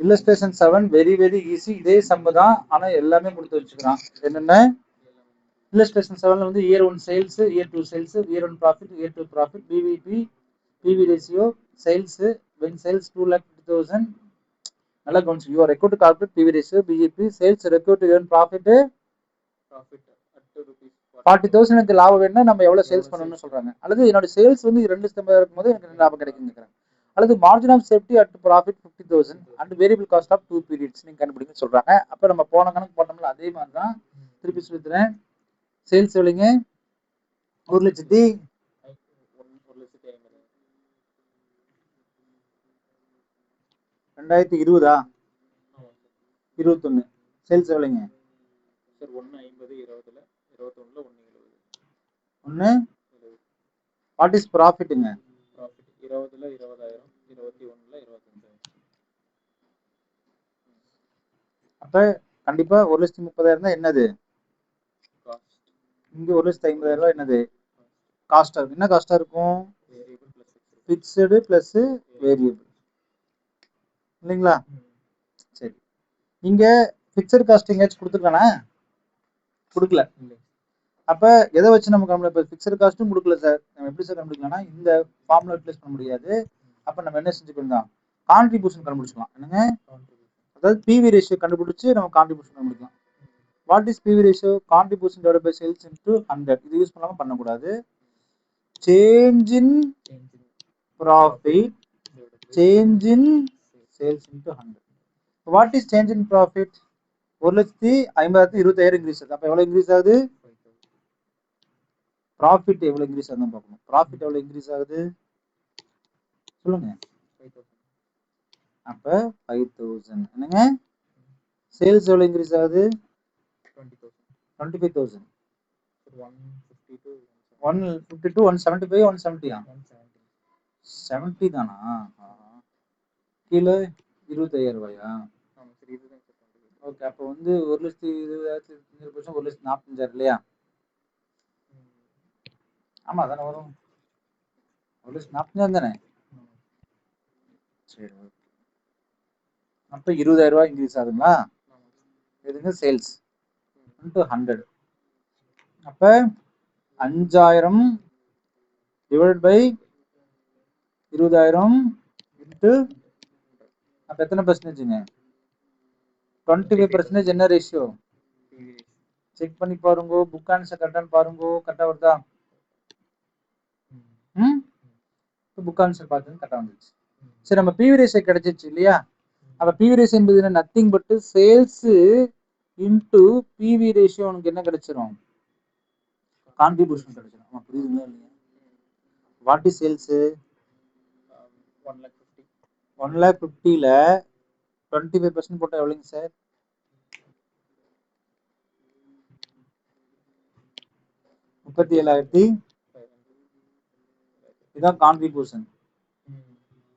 illustration 7 very very easy. இதே some தான், ஆனா எல்லாமே கொடுத்து வச்சுக்கிறான். என்னென்ன illustration 7ல வந்து year 1 sales, year 2 sales, year 1 profit, year 2 profit, BVP, PV ratio, sales, when sales 2,50,000. நல்லா கவனிச்சு, your record to corporate PV ratio, BVP, sales, record to earn profit at 40,000. எனக்கு லாபம் வேணும்னா நம்ம எவ்வளவு சேல்ஸ் பண்ணணும்னு சொல்றாங்க. அல்லது என்னோட சேல்ஸ் வந்து 250 இருக்கும்போது எனக்கு என்ன லாபம் கிடைக்கும்னு கேக்குறாங்க. அல்லது margin of safety at profit 50,000 and variable cost of 2 periods நீங்க கண்டுபிடிக்கணும்னு சொல்றாங்க. அப்ப நம்ம போன கணக்கு போட்டோம்ல அதே மாதிரி தான் திருப்பி சொல்லிடுறேன். சேல்ஸ் எவ்வளவுங்க? 1,20,000. 2020 21 சேல்ஸ் எவ்வளவுங்க? சார் 150 20ல 21ல 170. 1 வாட் இஸ் ப்ராஃபிட்ங்க? ப்ராஃபிட் 20ல 20,000, 21ல 25,000. அப்ப கண்டிப்பா 1,30,000 தான் என்னது காஸ்ட். இங்க 1,50,000 என்னது காஸ்டா இருக்கும். என்ன காஸ்டா இருக்கும்? Variable plus fixed plus variable இல்லைங்களா? சரி, இங்க ஃபிக்ஸட் காஸ்ட் எங்கேயாச்சும் கொடுத்துருக்கானா? கொடுக்கல. அப்ப எதை வச்சு நம்ம கண்டுபிடிப்போம்? ஃபிக்ஸட் காஸ்ட்டும் கொடுக்கல சார். நம்ம எப்படி சார் கண்டுபிடிக்கலாம்னா இந்த ஃபார்முலா யூட்டிலைஸ் பண்ண முடியாது. அப்ப நம்ம என்ன செஞ்சுக்கணும்? கான்ட்ரிபியூஷன் கண்டுபிடிச்சிக்கலாம். என்னங்க? அதாவது பிவி ரேஷியோ கண்டுபிடிச்சு நம்ம கான்ட்ரிபியூஷன் கண்டுபிடிக்கலாம். What is PV ratio? Contribution divided by sales into 100. இது யூஸ் பண்ணாம பண்ணக்கூடாது. Change in profit change in sales into 100. What is change in profit? 1,50,000 20,000 increase ஆகுது. அப்ப எவ்வளவு இன்க்ரீஸ் ஆகுது? ப்ராஃபிட் எவ்வளவு இன்க்ரீஸ் ஆகுதுன்னு பார்க்கணும். ப்ராஃபிட் எவ்வளவு இன்க்ரீஸ் ஆகுது சொல்லுங்க. 5,000. அப்ப 5,000. என்னங்க? சேல்ஸ் எவ்வளவு இன்க்ரீஸ் ஆகுது? 20,000. 25,000. 152 152 175 170. 70 தானா? கீழே 25,000 ரூபாயா? ஓகே, அப்போ வந்து 1,20,000 1,45,000 இல்லையா? ஆமா தானே வரும். 1,45,000 தானே? சரி, ஓகே. அப்ப 20,000 ரூபாய் இன்க்ரீஸ் ஆகுங்களா? எதுங்க? Sales into 100. அப்ப 5,000 டிவைடட் பை 20,000 இன்டு அப்ப எத்தனை பர்சன்டேஜுங்க? 25% என்ன ரேஷியோ? செக் பண்ணி பாருங்க. புக் ஆன்சர் கரெக்டான்னு பாருங்க. கரெக்டா வருதா? புக் ஆன்சர் பார்த்து கரெக்டா வந்துச்சு. சரி, நம்ம பிவி ரேஷியோ கிடைச்சிச்சு இல்லையா? அப்ப பிவி ரேஷியோ என்பது என்ன? Nothing but sales into PV ratio. உனக்கு என்ன கிடைச்சிரும்? கான்ட்ரிபியூஷன் கிடைச்சிரும். புரியுதுங்களா இல்லையா? What is sales? 1,50,000. 1,50,000ல 25% போட்டா எவ்வளவுங்க சார்? 37,500. இதான் கான்ட்ரிபியூஷன்.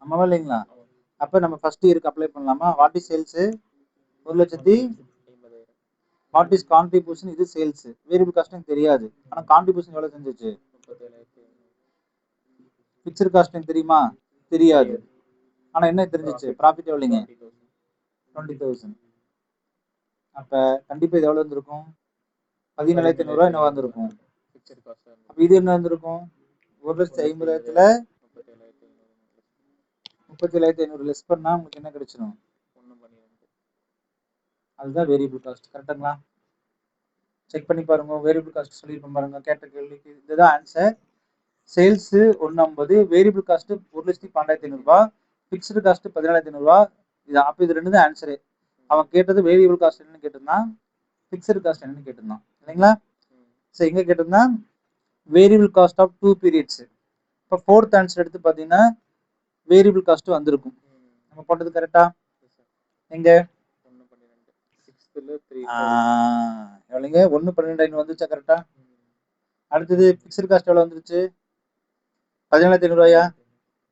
ஆமாவா இல்லைங்களா? அப்ப நம்ம ஃபர்ஸ்ட் இயருக்கு அப்ளை பண்ணலாமா? What is sales? 1,50,000. What is contribution? இது சேல்ஸ். வேரியபிள் காஸ்ட் தெரியாது, ஆனா கான்ட்ரிபியூஷன் எவ்வளவு செஞ்சுச்சு? 37,500. ஃபிக்ஸ்ட் காஸ்ட் தெரியுமா? தெரியாது, ஆனா என்ன தெரிஞ்சிச்சு? ப்ராஃபிட் எவ்வளவுங்க? 20,000. அப்ப கண்டிப்பா இது எவ்வளவு வந்திருக்கும்? 17,500 ரூபாய் என்ன வந்திருக்கும்? அப்ப இது என்ன வந்திருக்கும்? 1,50,000ல 37,500 லெஸ் பண்ணா உங்களுக்கு என்ன கிடைச்சிடும்? 1,12. அதுதான் வேரியபிள் காஸ்ட். கரெக்டுங்களா? செக் பண்ணி பாருங்க. வேரியபிள் காஸ்ட் சொல்லிருப்போம் பாருங்க கேட்ட கேள்விக்கு. இதுதான் ஆன்சர். சேல்ஸ் 150, வேரியபிள் காஸ்ட் 1,12,500 ரூபாய், பிக்ஸ்டு காஸ்ட் 17,500 ரூபாய். இது அப்ப இது ரெண்டு தான் ஆன்சரு. அவன் கேட்டது வேரியபிள் காஸ்ட் என்னன்னு கேட்டிருந்தான், பிக்ஸ்டு காஸ்ட் என்னன்னு கேட்டிருந்தான் இல்லைங்களா? சரி, எங்க கேட்டிருந்தான்? Variable cost of 2 periods. இப்போ ஃபோர்த் ஆன்சர் எடுத்து பார்த்தீங்கன்னா வேரியபிள் காஸ்ட் வந்திருக்கும். நம்ம போட்டது கரெக்டா? எங்க? 1,12. எவ்வளோங்க? 1,12,500 வந்துச்சா? கரெக்டா? அடுத்தது பிக்ஸ்டு காஸ்ட் எவ்வளோ வந்துருச்சு? 17,500 ரூபாயா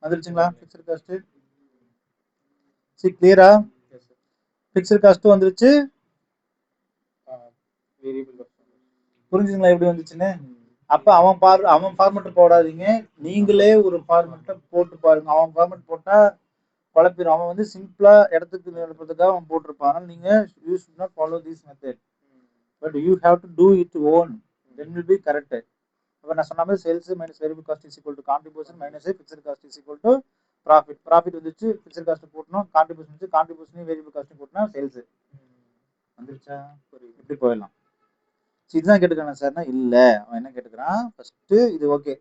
வந்துருச்சுங்களா? பிக்ஸ்டு காஸ்ட் கிளியரா? பிக்ஸ்டு காஸ்ட் வந்துருச்சு. புரிஞ்சுங்களா எப்படி வந்துச்சுன்னு? அப்ப அவன் ஃபார்மெட் போடாதீங்க, நீங்களே ஒரு ஃபார்மெட்டை போட்டு பாருங்க. அவன் ஃபார்மெட் போட்டா குழப்பிடும். அவன் வந்து சிம்பிளா இடத்துக்கு நிரப்புறதுக்காக அவன் போட்டிருப்பான். அதனால நீங்க you should not follow this method, but you have to do it own, then will be correct. அப்போ நான் சொன்ன மாதிரி sales minus variable cost is equal to contribution minus fixed cost is equal to profit. Profit வந்துச்சு, fixed cost போட்டணும், contribution வந்து contribution variable cost போட்டனா sales வந்துருச்சா. இப்படி போயிடலாம். இதுதான் கேட்டுக்கிறான் சார்னா இல்ல, அவன் என்ன கேட்டுக்கிறான், ஃபர்ஸ்ட் இது ஓகே,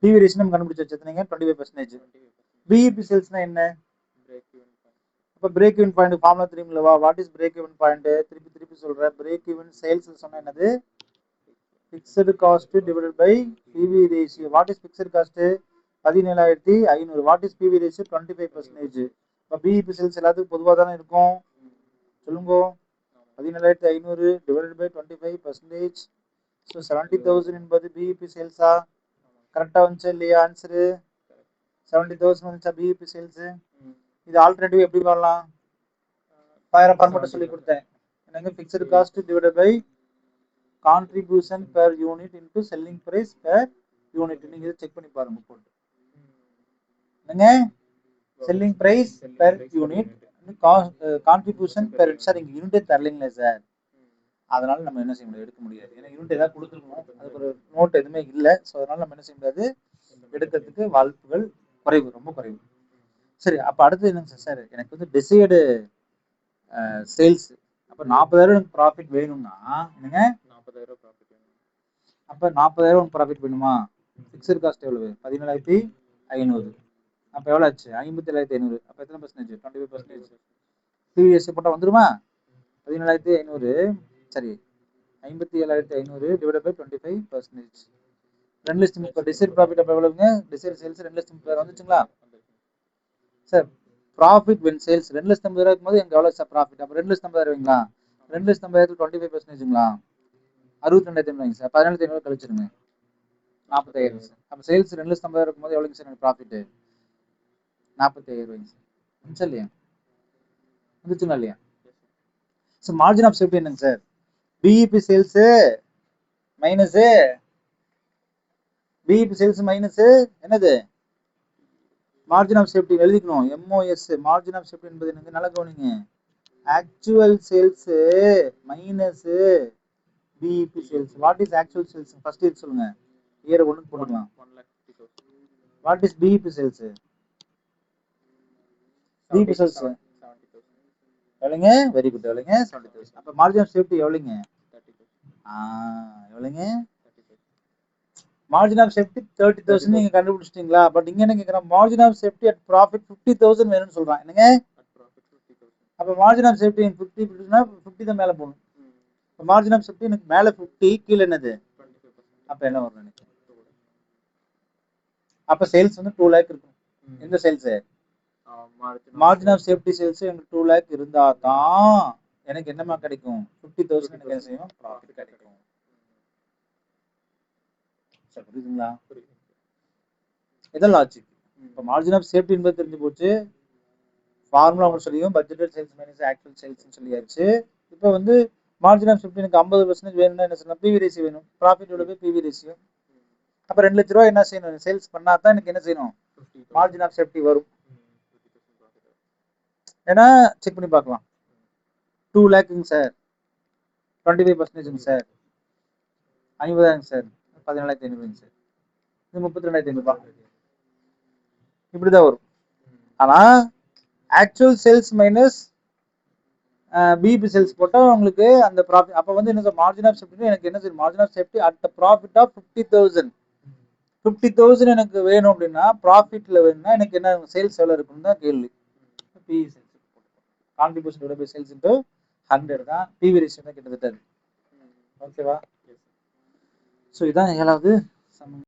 பிவி ரேஷியோ நம்ம கண்டுபிடிச்சு வச்சிருந்தீங்க 25%. பிஇபி சேல்ஸ்னா என்ன? அப்ப பிரேக் ஈவன் பாயிண்ட் ஃபார்முலா தெரியுமில்லவா? What is break even point? திருப்பி சொல்றேன். பிரேக் ஈவன் சேல்ஸ் சொன்னா என்னது? Fixed cost divided by PV ratio. What is fixed cost? 17,500. What is PV ratio? 25%. இப்போ பிஇபி சேல்ஸ் எல்லாத்துக்கும் பொதுவாக தானே இருக்கும், சொல்லுங்க. 17,500 டிவைடட் பை 25%. ஸோ 70,000 என்பது பிஇபி சேல்ஸா? கரெக்டாக வந்துச்சா இல்லையா? ஆன்சரு 70,000 வந்துச்சா பிஇபி சேல்ஸ்? இது ஆல்டர்னேட்டிவ் எப்படி பண்ணலாம்? ஃபார்மேட் சொல்லி கொடுத்தேன். என்னங்க? Fixed cost divided by contribution per unit into selling price per unit. நீங்க இதை செக் பண்ணி பாருங்க போட்டு. என்னங்க? Selling price per unit, contribution per. Sir இங்க யூனிட்டே தரலைங்களே சார், அதனால நம்ம என்ன செய்ய முடியாது, எடுக்க முடியாது. ஏன்னா யூனிட் ஏதாவது கொடுத்துருக்கணும், அதுக்கு ஒரு நோட் எதுவுமே இல்லை. ஸோ அதனால நம்ம என்ன செய்ய முடியாது, எடுக்கிறதுக்கு வாய்ப்புகள் குறைவு, ரொம்ப குறைவு. சரி, அப்போ அடுத்து என்னங்க சார், எனக்கு வந்து டிசைடு சேல்ஸ், அப்போ 40,000 எனக்கு ப்ராஃபிட் வேணும்னா என்னங்க? 40,000 ப்ராஃபிட் வேணும். அப்போ 40,000 ப்ராஃபிட் வேணுமா? ஃபிக்ஸட் காஸ்ட் எவ்வளவு? 17,500. அப்போ எவ்வளோ ஆச்சு? 57,500. அப்போ எத்தனை பர்சன்டேஜ்? 25%. பிவிஎஸ் போட்டால் வந்துருமா? 17,500 சரி, 57,500 டிவைட் பை 25%. 2,30,000 desired profit. அப்போ எவ்வளவுங்க? டிசைட் சேல்ஸ் 2,30,000 வந்துச்சுங்களா சார்? ப்ராஃபிட் வென் சேல்ஸ் 2,50,000 இருக்கும்போது எனக்கு எவ்வளோ சார் ப்ராஃபிட்? அப்போ 2,50,000 வைங்களா? 2,50,000 25%ங்களா? 62,500 சார். 17,500 கழிச்சிருங்க, 45,000 சார். அப்போ சேல்ஸ் 2,50,000 இருக்கும்போது எவ்வளோங்க சார் எனக்கு ப்ராஃபிட்? 45,000 சார். வந்துச்சா இல்லையா? வந்துச்சுங்களா இல்லையா? ஸோ மார்ஜின் ஆஃப் சேஃப்டி என்னங்க sir? PIB sales minus PIB sales minus என்னது? மார்ஜின் ஆஃப் சேஃப்டி எழுதிக்கணும், எம்ஓஎஸ். மார்ஜின் ஆஃப் சேஃப்டி என்பது என்னங்க? நல்லா கவனிங்க. Actual sales minus PIB sales. What is actual sales? First இது சொல்லுங்க, இயர் 1 போட்டுக்கலாம். 1,50,000. What is PIB sales? PIB sales 70,000. எவ்வளோங்க? வெரி குட், எவ்வளோங்க? 70,000. அப்போ மார்ஜின் ஆஃப் சேஃப்டி எவ்வளோங்க? 30,000. எவ்வளோங்க? 30,000. மார்ஜின் ஆஃப் சேஃப்டி 30,000 நீங்க கண்டுபிடிச்சிட்டீங்களா? பட் இங்க என்ன கேக்குறான்? Margin of safety at profit 50,000 வேணும்னு சொல்றான். என்னங்க? At profit 50,000. அப்ப மார்ஜின் ஆஃப் சேஃப்டி 50 50 தான் மேல போகணும். மார்ஜின் ஆஃப் சேஃப்டி எனக்கு மேல 50, கீழே என்னது? 25%. அப்ப என்ன வரும் எனக்கு? அப்ப சேல்ஸ் வந்து 2 லேக் இருக்கும். எந்த sales? Margin of safety sales எனக்கு 2 லேக் இருந்தா தான் எனக்கு என்னமா கிடைக்கும்? 50,000 எனக்கு என்ன செய்யும்? ப்ராஃபிட் கிடைக்கும். புரியுதுங்களா? இதெல்லாம் லாஜிக். இப்போ மார்ஜின் ஆஃப் சேஃப்டி என்பது தெரிஞ்சு போச்சு, ஃபார்முலா உங்களுக்கு சொல்லியும், பட்ஜெட்டட் சேல்ஸ் மைனஸ் ஆக்சுவல் சேல்ஸ்னு சொல்லியாச்சு. இப்போ வந்து மார்ஜின் ஆஃப் சேஃப்டி எனக்கு 50% வேணும்னா என்ன சொல்லலாம்? பிவி ரேஷியோ வேணும். ப்ராஃபிட்டோட போய் பிவி ரேஷியோ. அப்போ 2 லட்ச ரூபா என்ன செய்யணும்? சேல்ஸ் பண்ணா தான் எனக்கு என்ன செய்யணும்? மார்ஜின் ஆஃப் சேஃப்டி வரும். ஏன்னா செக் பண்ணி பார்க்கலாம். 2 லேக்குங்க சார், 25% சார், 50,000 சார், 17,500 சார், இது 32,500. இப்படிதான் வரும். ஆனா actual sales minus BP sales போட்டா உங்களுக்கு அந்த ப்ராஃபிட். அப்ப வந்து என்ன மார்ஜின் ஆஃப் சேஃப்டி எனக்கு என்ன செய்யும்? Margin of safety at the profit of 50,000. 50,000 எனக்கு வேணும் அப்படின்னா, ப்ராஃபிட்ல வேணும்னா எனக்கு என்ன சேல்ஸ் எவ்வளவு இருக்குன்னு தான் கேள்வி. PV sales contribution divided by sales into 100 தான் பிவி ரேஷியோ தான் கிட்டத்தட்ட. ஓகேவா? ஸோ இதான் 7வது சம்.